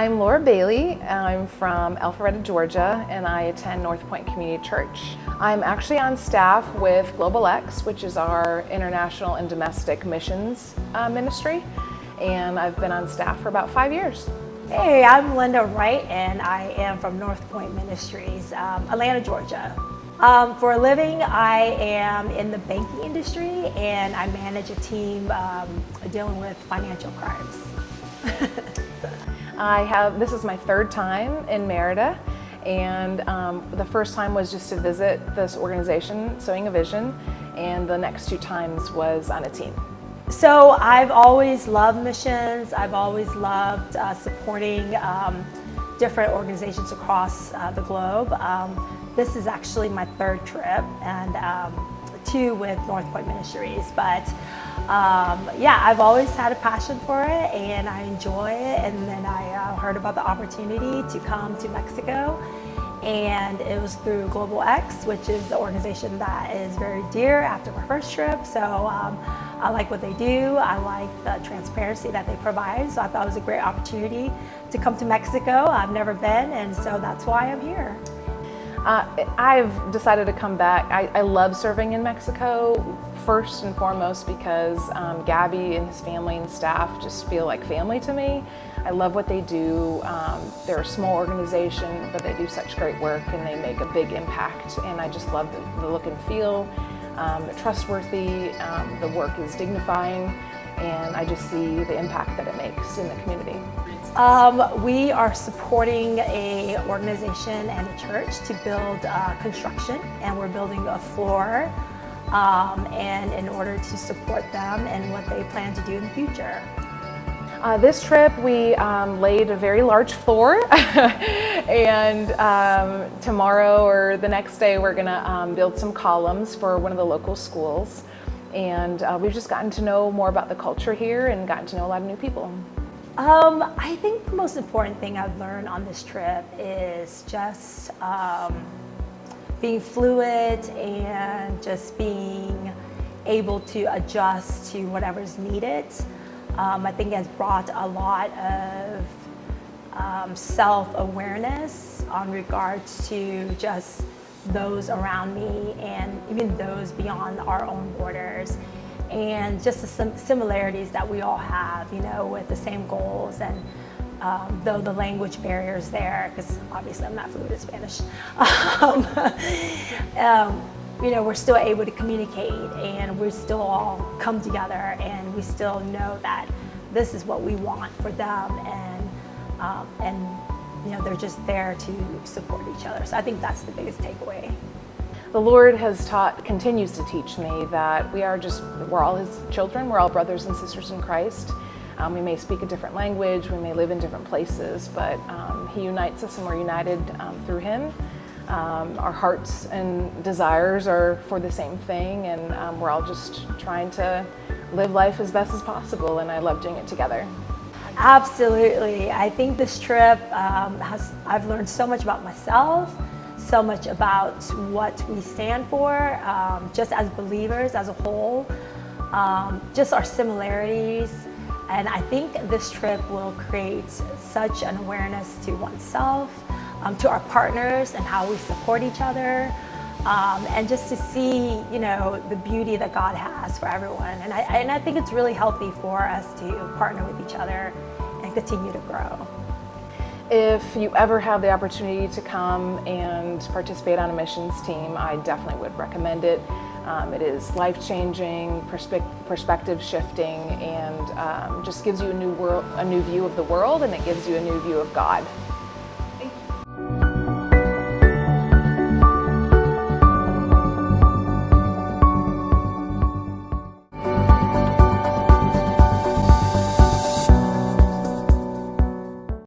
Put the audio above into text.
I'm Laura Bailey. I'm from Alpharetta, Georgia, and I attend North Point Community Church. I'm actually on staff with Global X, which is our international and domestic missions ministry, and I've been on staff for about 5 years. Hey, I'm Linda Wright, and I am from North Point Ministries, Atlanta, Georgia. For a living, I am in the banking industry, and I manage a team dealing with financial crimes. This is my third time in Merida, and the first time was just to visit this organization, Sowing a Vision, and the next 2 times was on a team. So I've always loved missions. I've always loved supporting different organizations across the globe. This is actually my 3rd trip, and 2 with North Point Ministries. But yeah, I've always had a passion for it, and I enjoy it. And then I heard about the opportunity to come to Mexico, and it was through Global X, which is the organization that is very dear after my first trip. So I like what they do. I like the transparency that they provide. So I thought it was a great opportunity to come to Mexico. I've never been, and so that's why I'm here. I've decided to come back. I love serving in Mexico, first and foremost because Gabby and his family and staff just feel like family to me. I love what they do. They're a small organization, but they do such great work and they make a big impact. And I just love the look and feel. They're trustworthy, the work is dignifying, and I just see the impact that it makes in the community. We are supporting an organization and a church to build construction, and we're building a floor and in order to support them and what they plan to do in the future. This trip we laid a very large floor and tomorrow or the next day we're going to build some columns for one of the local schools, and we've just gotten to know more about the culture here and gotten to know a lot of new people. I think the most important thing I've learned on this trip is just being fluid and just being able to adjust to whatever's needed. I think it has brought a lot of self-awareness on regards to just those around me and even those beyond our own borders. And just the similarities that we all have, you know, with the same goals, and though the language barrier is there, because obviously I'm not fluent in Spanish, you know, we're still able to communicate, and we still all come together, and we still know that this is what we want for them, and you know, they're just there to support each other. So I think that's the biggest takeaway. The Lord has continues to teach me that we're all His children, we're all brothers and sisters in Christ. We may speak a different language, we may live in different places, but He unites us and we're united through Him. Our hearts and desires are for the same thing, and we're all just trying to live life as best as possible, and I love doing it together. Absolutely. I think this trip I've learned so much about myself, so much about what we stand for, just as believers as a whole, just our similarities. And I think this trip will create such an awareness to oneself, to our partners and how we support each other, and just to see, you know, the beauty that God has for everyone. And I think it's really healthy for us to partner with each other and continue to grow. If you ever have the opportunity to come and participate on a missions team, I definitely would recommend it. It is life-changing, perspective-shifting, and just gives you a new view of the world, and it gives you a new view of God.